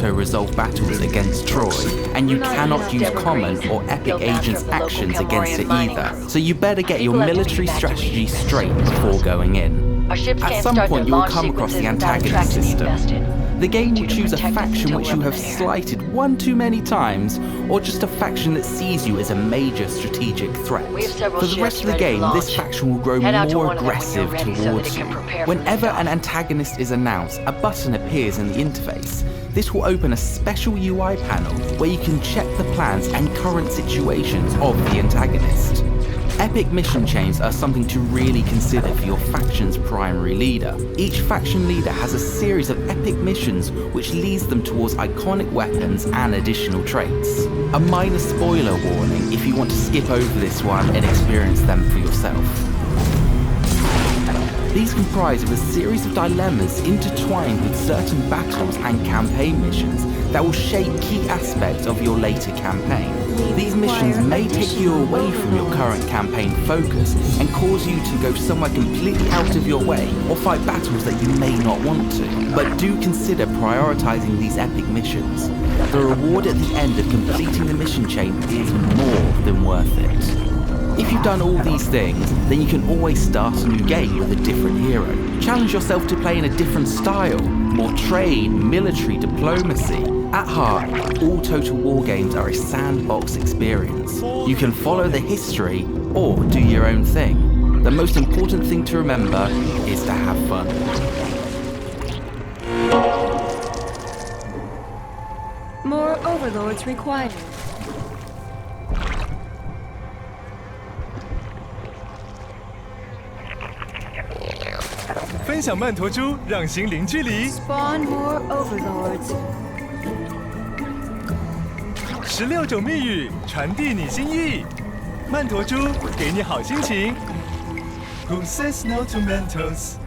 auto-resolve battles against Troy, and you cannot use common or epic agents' actions against it either, so you better get your military strategy straight before going in. At some point you will come across the antagonist system. The game will choose a faction which you have slighted one too many times, or just a faction that sees you as a major strategic threat. For the rest of the game, this faction will grow more aggressive towards you. Whenever an antagonist is announced, a button appears in the interface. This will open a special UI panel where you can check the plans and current situations of the antagonist. Epic mission chains are something to really consider for your faction's primary leader. Each faction leader has a series of epic missions which leads them towards iconic weapons and additional traits. A minor spoiler warning if you want to skip over this one and experience them for yourself. These comprise of a series of dilemmas intertwined with certain battles and campaign missions that will shape key aspects of your later campaign. These missions may take you away from your current campaign focus and cause you to go somewhere completely out of your way or fight battles that you may not want to. But do consider prioritizing these epic missions. The reward at the end of completing the mission chain is more than worth it. If you've done all these things, then you can always start a new game with a different hero. Challenge yourself to play in a different style, more trade, military, diplomacy. At heart, all Total War games are a sandbox experience. You can follow the history or do your own thing. The most important thing to remember is to have fun. More overlords required. 分享曼陀珠，让心零距离。Spawn more overlords. 16种密语传递你心意，曼陀珠给你好心情。Who says no to Mentos?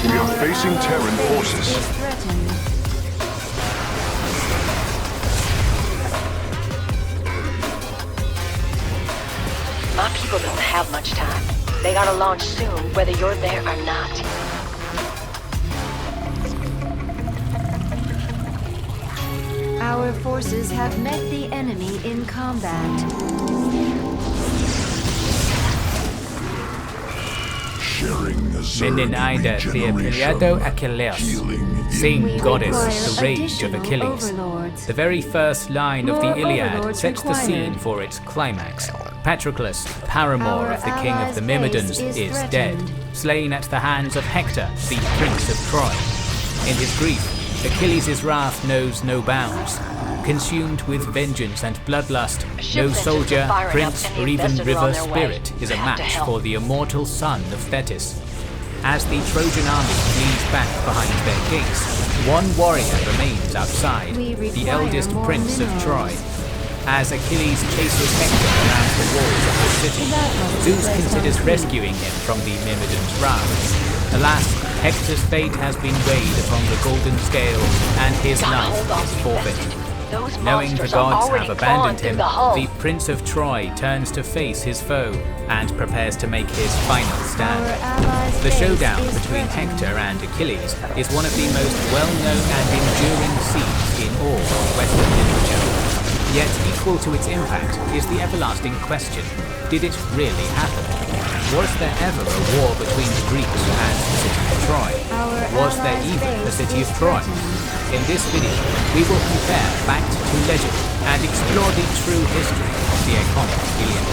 We are facing Terran forces. My people don't have much time. They gotta launch soon, whether you're there or not. Our forces have met the enemy in combat. Meninida the Apiliado Achilleus, same goddess, the rage of Achilles. The very first line of the Iliad sets the scene for its climax. Patroclus, paramour of the king of the Myrmidons, is dead, slain at the hands of Hector, the prince of Troy. In his grief, Achilles' wrath knows no bounds. Consumed with vengeance and bloodlust, no soldier, prince, or even river spirit is a match for the immortal son of Thetis. As the Trojan army flees back behind their gates, one warrior remains outside, the eldest prince of Troy. As Achilles chases Hector around the walls of the city, Zeus considers rescuing him from the Myrmidons' wrath. Alas, Hector's fate has been weighed upon the golden scale, and his life is forfeit. Knowing the gods have abandoned him, the Prince of Troy turns to face his foe and prepares to make his final stand. The showdown between Hector and Achilles is one of the most well-known and enduring scenes in all of Western literature. Yet equal to its impact is the everlasting question: did it really happen? Was there ever a war between the Greeks and the city of Troy? Was there even a city of Troy? In this video, we will compare fact to legend and explore the true history of the iconic Iliad.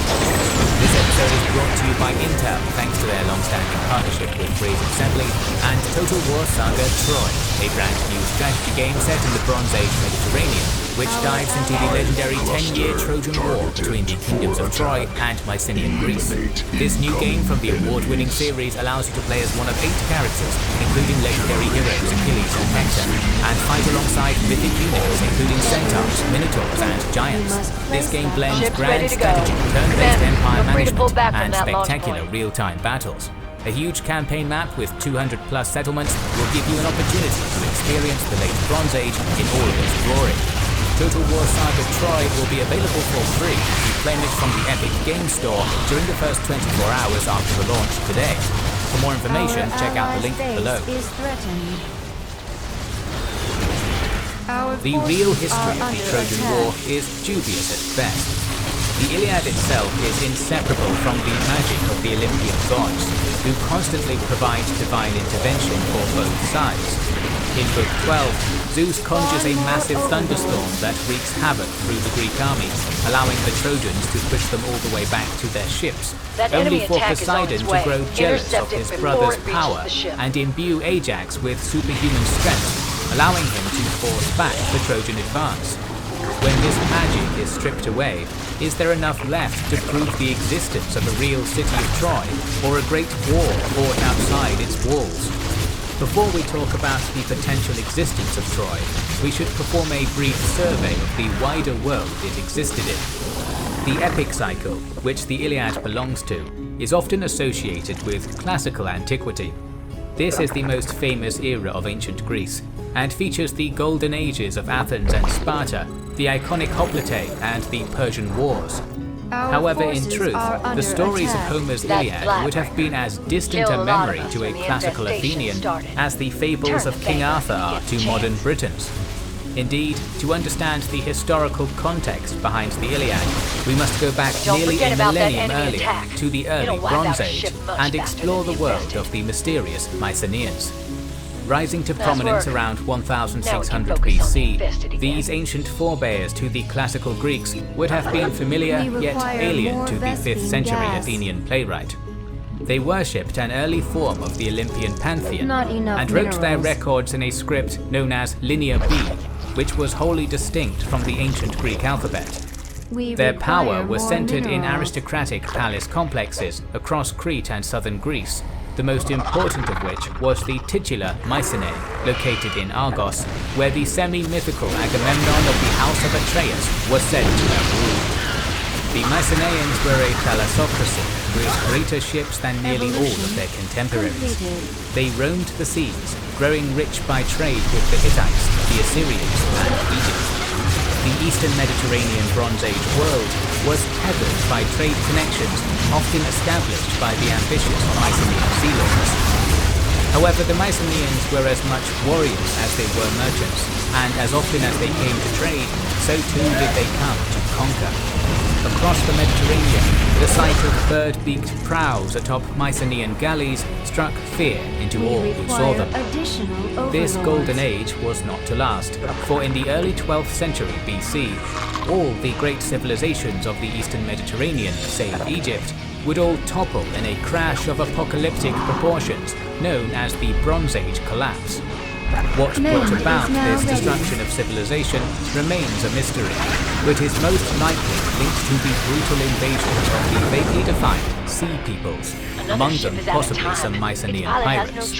This episode is brought to you by Intel thanks to their long-standing partnership with Brave Assembly and Total War Saga Troy, a brand new strategy game set in the Bronze Age Mediterranean, which dives into the legendary 10-year Trojan War between the kingdoms of Troy and Mycenaean Greece. This new game from the award-winning series allows you to play as one of 8 characters, including legendary heroes Achilles and Hector, and fight alongside mythic units including centaurs, minotaurs, and giants. This game blends grand strategy, turn-based empire management, and spectacular real-time battles. A huge campaign map with 200+ settlements will give you an opportunity to experience the late Bronze Age in all of its glory. Total War Saga Troy will be available for free if you claim it from the Epic Game Store during the first 24 hours after the launch today. For more information, check out the link below. The real history of the Trojan War is dubious at best. The Iliad itself is inseparable from the magic of the Olympian gods, who constantly provide divine intervention for both sides. In Book 12, Zeus conjures a massive thunderstorm that wreaks havoc through the Greek army, allowing the Trojans to push them all the way back to their ships, only for Poseidon to grow jealous of his brother's power and imbue Ajax with superhuman strength, allowing him to force back the Trojan advance. When this magic is stripped away, is there enough left to prove the existence of a real city of Troy, or a great war fought outside its walls? Before we talk about the potential existence of Troy, we should perform a brief survey of the wider world it existed in. The epic cycle, which the Iliad belongs to, is often associated with classical antiquity. This is the most famous era of ancient Greece, and features the golden ages of Athens and Sparta, the iconic hoplite, and the Persian Wars. However, in truth, the stories of Homer's Iliad would have been as distant a memory to a classical Athenian as the fables of King Arthur are to modern Britons. Indeed, to understand the historical context behind the Iliad, we must go back nearly a millennium earlier to the early Bronze Age and explore the world of the mysterious Mycenaeans. Rising to prominence around 1600 BC, these ancient forebears to the classical Greeks would have been familiar yet alien to the 5th century Athenian playwright. They worshipped an early form of the Olympian pantheon and wrote their records in a script known as Linear B, which was wholly distinct from the ancient Greek alphabet. Their power was centered in aristocratic palace complexes across Crete and southern Greece, the most important of which was the titular Mycenae, located in Argos, where the semi-mythical Agamemnon of the House of Atreus was said to have ruled. The Mycenaeans were a thalassocracy with greater ships than nearly all of their contemporaries. They roamed the seas, growing rich by trade with the Hittites, the Assyrians, and Egypt. The Eastern Mediterranean Bronze Age world was tethered by trade connections often established by the ambitious Mycenaean sea lords. However, the Mycenaeans were as much warriors as they were merchants, and as often as they came to trade, so too did they come to conquer. Across the Mediterranean, the sight of bird-beaked prows atop Mycenaean galleys struck fear into all who saw them. This golden age was not to last, for in the early 12th century BC, all the great civilizations of the Eastern Mediterranean, save Egypt, would all topple in a crash of apocalyptic proportions known as the Bronze Age collapse. What brought about this destruction of civilization remains a mystery, but is most likely linked to the brutal invasions of the vaguely defined Sea Peoples, among them possibly some Mycenaean pirates.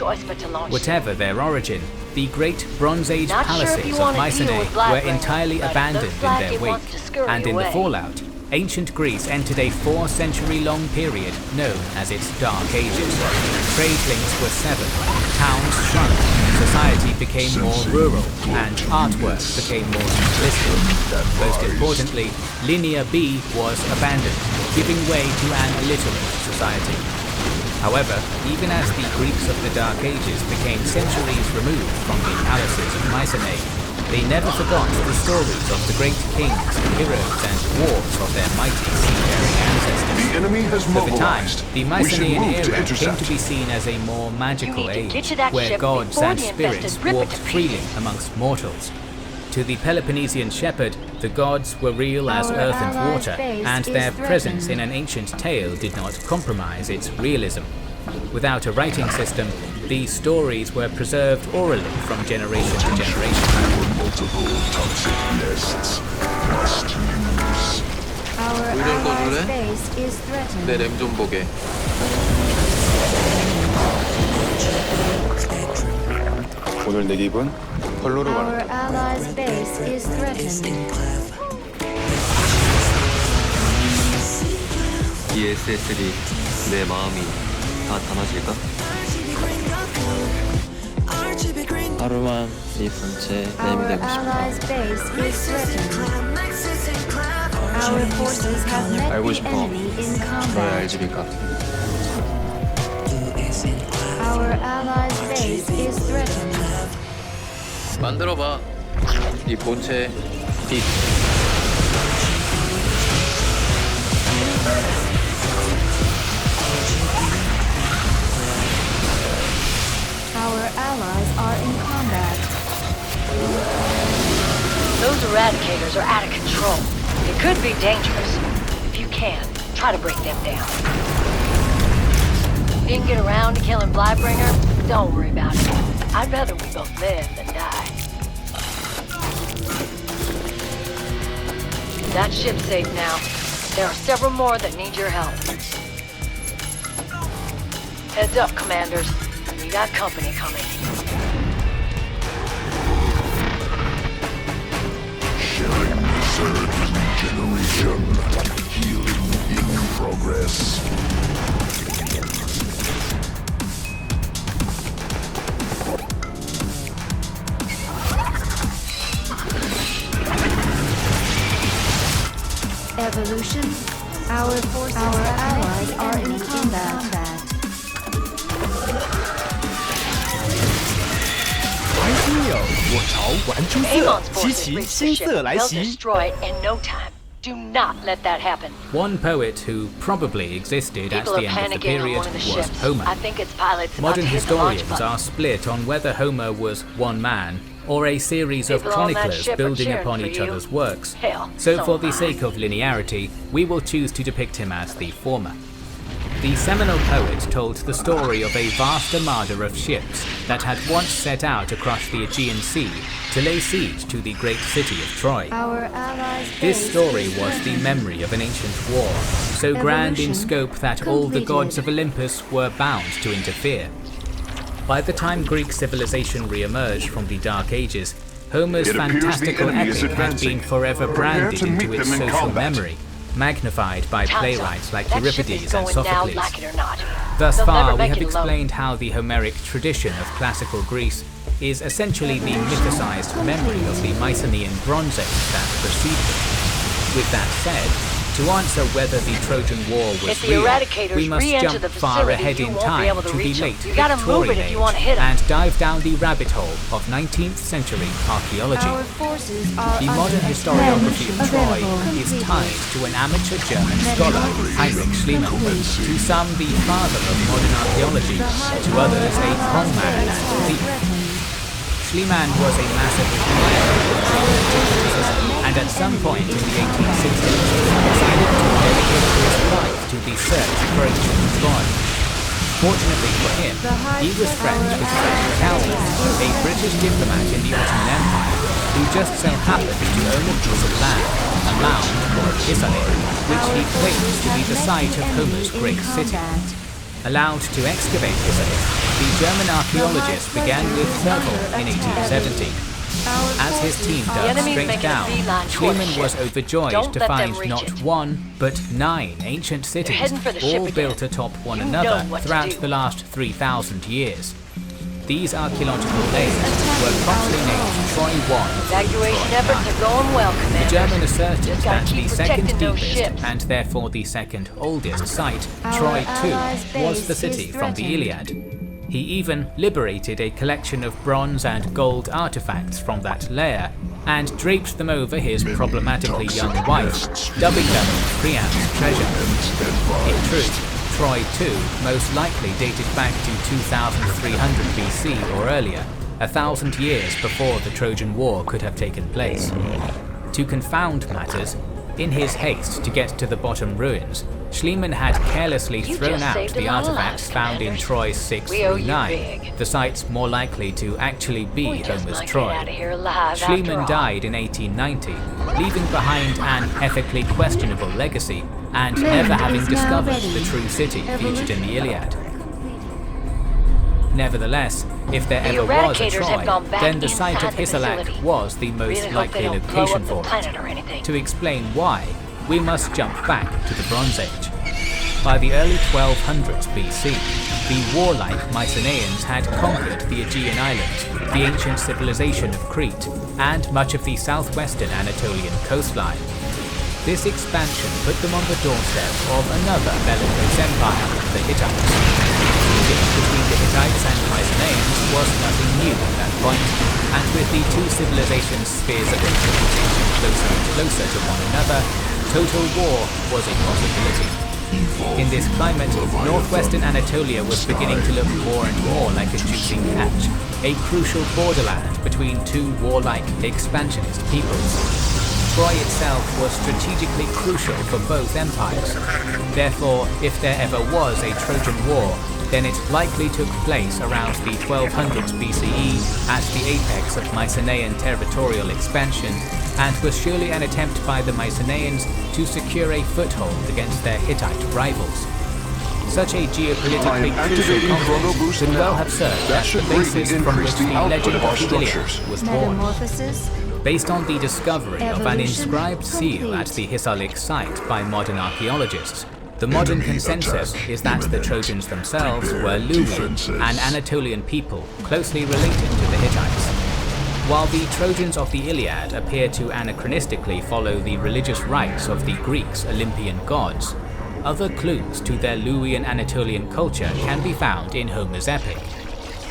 Whatever their origin, the great Bronze Age palaces of Mycenae were entirely abandoned in their wake, and in the fallout, ancient Greece entered a 4-century-long period known as its Dark Ages. Trade links were severed, towns shrunk, society became more rural, and artwork became more simplistic. Most importantly, Linear B was abandoned, giving way to an illiterate society. However, even as the Greeks of the Dark Ages became centuries removed from the palaces of Mycenae, they never forgot the stories of the great kings, heroes, and wars of their mighty seafaring ancestors. The enemy has mobilized. Over time, the Mycenaean era came to be seen as a more magical age, where gods and spirits walked freely amongst mortals. To the Peloponnesian shepherd, the gods were real as earth and water, and their presence in an ancient tale did not compromise its realism. Without a writing system, these stories were preserved orally from generation to generation. Multiple toxic nests must use. Our allies' base is threatened. 내 램 좀 보게. 오늘 내 기분 컬러로 Our 가는 allies' base is threatened. 이 SSL이 내 마음이 다 담아질까? 하루만 이 본체에 내입이 되고 싶어. allies' base is threatened. Our forces have met 알고 the 싶어. enemy in 너의 combat. RGB가. Our allies' base is threatened. 만들어봐. 이 본체의 빛. Our allies are in combat. Those eradicators are out of control. It could be dangerous. If you can, try to break them down. If you didn't get around to killing Blightbringer, don't worry about it. I'd rather we both live than die. That ship's safe now. There are several more that need your help. Heads up, commanders. We got company coming. Sharing surge regeneration. Healing in progress. Evolution. Our allies are in combat. 玩心友，我潮玩出色， Amon's 激 forces 起 reached 新 the 色 ship. 来 They'll 袭。 destroy it in no time. Do not let that happen. One poet who probably existed at People are the end of the panicking on period one of the was ships. Homer. I think its pilot's about Modern to hit the launch historians button. are split on whether Homer was one man or a series of People on that chroniclers ship are building cheering upon for each you. other's works. Hell, So so for am the I. sake of linearity, we will choose to depict him as the former. The seminal poet told the story of a vast armada of ships that had once set out across the Aegean Sea to lay siege to the great city of Troy. Our allies' This base story is was the threatened. memory of an ancient war, so grand in Evolution scope that all the completed. gods of Olympus were bound to interfere. By the time Greek civilization re-emerged from the Dark Ages, Homer's It appears the fantastical enemy is epic had advancing. been forever Prepare branded to into meet its them in social combat. memory, magnified by Time's up. playwrights like That ship is Euripides and going now, Sophocles. like it or not. Thus They'll far, never we make have it alone. explained how the Homeric tradition of classical Greece is essentially the mythicized memory of the Mycenaean Bronze Age that preceded it. With that said, to answer whether the Trojan War was If the real, Eradicators we must re-enter jump the far facility, ahead you in won't be time able to to the reach 'em. late You gotta move it Victorian if you Age wanna hit 'em. and dive down the rabbit hole of 19th century archaeology. Our forces are The under modern attack. historiography of Troy Available. is Completed. tied to an amateur German scholar, Heinrich Schliemann, to some the father of modern archaeology, to others a strongman and thief. Schliemann was a massive admirer of German antiquities, and at some point in the 1860s decided to dedicate his life to the search for ancient Troy. Fortunately for him, he was friends with Frederick Calvin, a British diplomat in the Ottoman Empire, who just so happened to own a piece of land, a mound called Hisarlik, which he claims to be the site of Homer's great city. Allowed to excavate Hisarlik, the German archaeologists began with Thurkel in 1870. As his team dug enemy's straight making a down, beeline toward the Schliemann ship. was overjoyed Don't to let them find reach not it. one, but 9 ancient cities, heading for the ship all again. built atop one You know another what to throughout do. the last 3,000 years. These archaeological layers were promptly named Troy 1 Evacuation Troy efforts 9. are going well, The Commander. German asserted Just gotta that the keep second protecting those deepest ships. and therefore the second oldest site, Our Troy allies' 2, was base the is city from the threatened. Iliad. He even liberated a collection of bronze and gold artifacts from that layer and draped them over his problematically young wife, dubbing them Priam's treasure. In truth, Troy 2 most likely dated back to 2300 BC or earlier, 1,000 years before the Trojan War could have taken place. To confound matters, in his haste to get to the bottom ruins, Schliemann had carelessly You thrown just out saved a the lot of artifacts lives, found in Commanders. Troy We owe you 639, big. the sites more likely to actually be We just Homer's might Troy. get out of here alive Schliemann after all. died in 1890, leaving behind an ethically questionable legacy and never having is now discovered ready. the true city featured in the Iliad. Completed. Nevertheless, if there The ever was a Eradicators have Troy, gone back then the site inside of the Hisarlik facility. was the most Really hope they likely don't blow location up the for it. planet or anything. To explain why, we must jump back to the Bronze Age. By the early 1200s BC, the warlike Mycenaeans had conquered the Aegean Islands, the ancient civilization of Crete, and much of the southwestern Anatolian coastline. This expansion put them on the doorstep of another bellicose empire, the Hittites. Feuding between the Hittites and Mycenaeans was nothing new at that point, and with the two civilizations' spheres of influence inching closer and closer to one another, total war was a possibility. In this climate, northwestern Anatolia was beginning to look more and more like a juicing patch, a crucial borderland between two warlike, expansionist peoples. Troy itself was strategically crucial for both empires. Therefore, if there ever was a Trojan War, then it likely took place around the 1200s BCE at the apex of Mycenaean territorial expansion, and was surely an attempt by the Mycenaeans to secure a foothold against their Hittite rivals. Such a geopolitically crucial conflict could well have served as the basis from which the legend of the Iliad was born. Based on the discovery of an inscribed seal at the Hisarlik site by modern archaeologists, the modern consensus is that the Trojans themselves were Luwian, an Anatolian people closely related to the Hittites. While the Trojans of the Iliad appear to anachronistically follow the religious rites of the Greeks' Olympian gods, other clues to their Luwian Anatolian culture can be found in Homer's epic.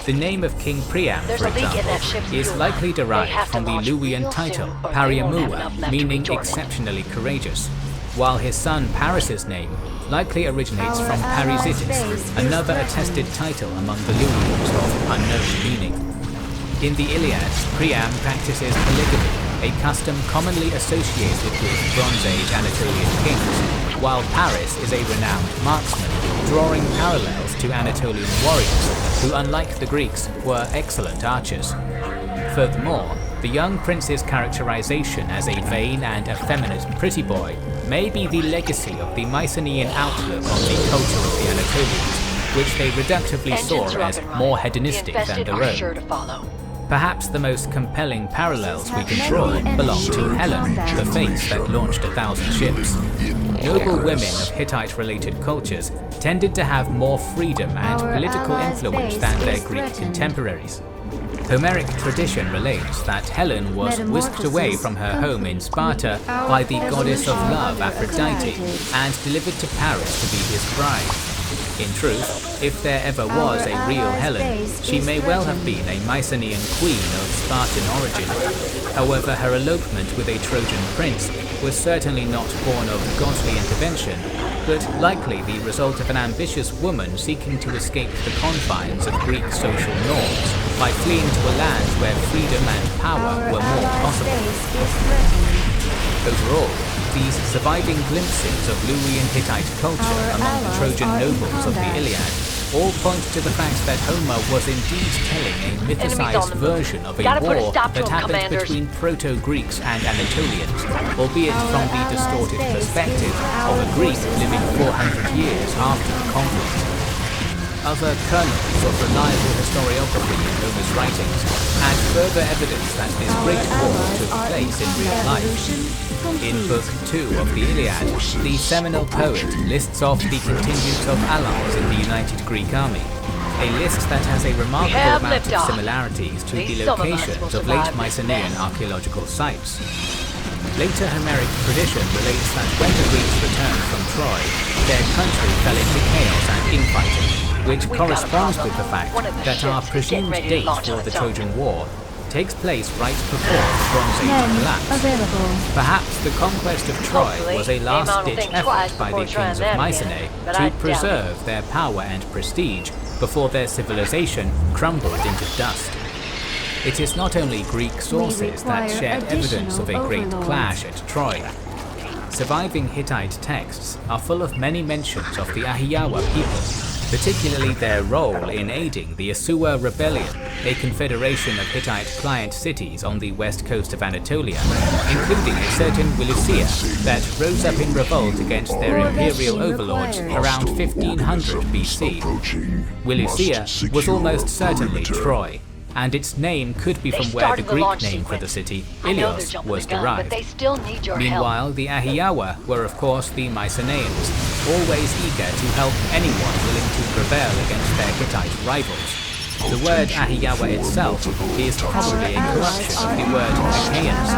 The name of King Priam, for example, is likely derived from the Luwian title, Pariamua, meaning exceptionally courageous, while his son Paris's name likely originates from Parisitis, another attested title among the Luwians of unknown meaning. In the Iliad, Priam practices polygamy, a custom commonly associated with Bronze Age Anatolian kings, while Paris is a renowned marksman, drawing parallels to Anatolian warriors, who unlike the Greeks were excellent archers. Furthermore, the young prince's characterization as a vain and effeminate pretty boy may be the legacy of the Mycenaean outlook on the culture of the Anatolians, which they reductively saw as more hedonistic than their own. Perhaps the most compelling parallels we can draw belong to Helen, the face that launched 1,000 ships. Noble women of Hittite-related cultures tended to have more freedom and political influence than their Greek contemporaries. Homeric tradition relates that Helen was whisked away from her home in Sparta by the goddess of love Aphrodite and delivered to Paris to be his bride. In truth, if there ever was a real Helen, she may well have been a Mycenaean queen of Spartan origin. However, her elopement with a Trojan prince was certainly not born of godly intervention, but likely the result of an ambitious woman seeking to escape the confines of Greek social norms by fleeing to a land where freedom and power were more possible. Overall, these surviving glimpses of Luwian Hittite culture among the Trojan nobles of the Iliad all point to the fact that Homer was indeed telling a mythicized version of a war that happened between Proto-Greeks and Anatolians, albeit from the distorted perspective of a Greek living 400 years after the conflict. Other kernels of reliable historiography in Homer's writings add further evidence that this great war took place in real life. In Book 2 of the Iliad, the seminal poet lists off the contingent of allies in the united Greek army, a list that has a remarkable amount of similarities to the locations of late Mycenaean archaeological sites. Later Homeric tradition relates that when the Greeks returned from Troy, their country fell into chaos and infighting, which corresponds with the fact that our presumed date for the Trojan War takes place right before the Bronze Age collapse. Perhaps the conquest of Troy was a last-ditch effort by the kings of Mycenae to preserve their power and prestige before their civilization crumbled into dust. It is not only Greek sources that shared evidence of a great clash at Troy. Surviving Hittite texts are full of many mentions of the Ahiyawa people, particularly their role in aiding the Asua Rebellion, a confederation of Hittite client cities on the west coast of Anatolia, including a certain Wilisia that rose up in revolt against their imperial overlords around 1500 BC. Wilisia was almost certainly Troy. and its name could be from where the Greek name for the city, Ilios, was derived. Meanwhile, the Ahiyawa were of course the Mycenaeans, always eager to help anyone willing to prevail against their Hittite rivals. The word Ahiyawa itself is probably a corruption of the word Achaeans.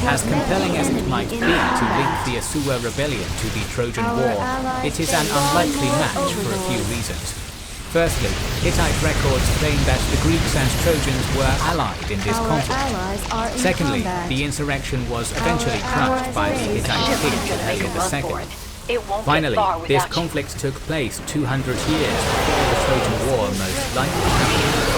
As compelling as it might be to link the Asua rebellion to the Trojan War, it is an unlikely match for a few reasons. Firstly, Hittite records claim that the Greeks and Trojans were allied in this conflict. Secondly, the insurrection was eventually crushed by the Hittite king Helio II. Finally, this conflict took place 200 years before the Trojan War most likely happened.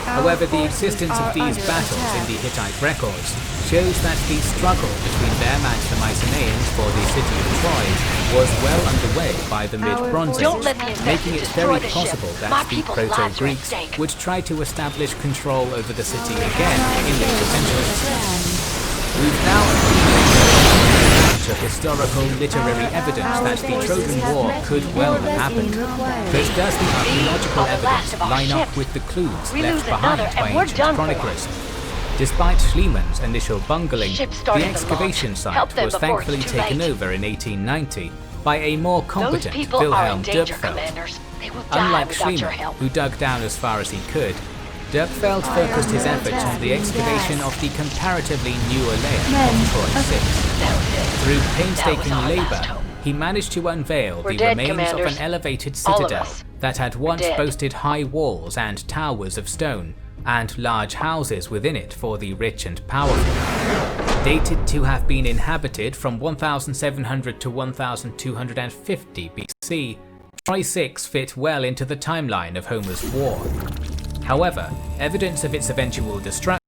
However, the existence of these battles in the Hittite records shows that the struggle between them and the Mycenaeans for the city of Troy was well underway by the mid-Bronze Age, making it very possible that the Proto-Greeks would try to establish control over the city again in later centuries. We've now accumulated of historical literary evidence that the Trojan War could well have happened. But does the archaeological evidence line up with the clues left behind by ancient chroniclers? Despite Schliemann's initial bungling, the excavation site was thankfully taken over in 1890 by a more competent Wilhelm Dürpfeld. Unlike Schliemann, who dug down as far as he could, Dürpfeld focused his efforts on the excavation of the comparatively newer layer of Troy 6. Through painstaking labor, he managed to unveil the remains of an elevated citadel that had once boasted high walls and towers of stone, and large houses within it for the rich and powerful. Dated to have been inhabited from 1700 to 1250 BC, Troy 6 fit well into the timeline of Homer's war. However, evidence of its eventual destruction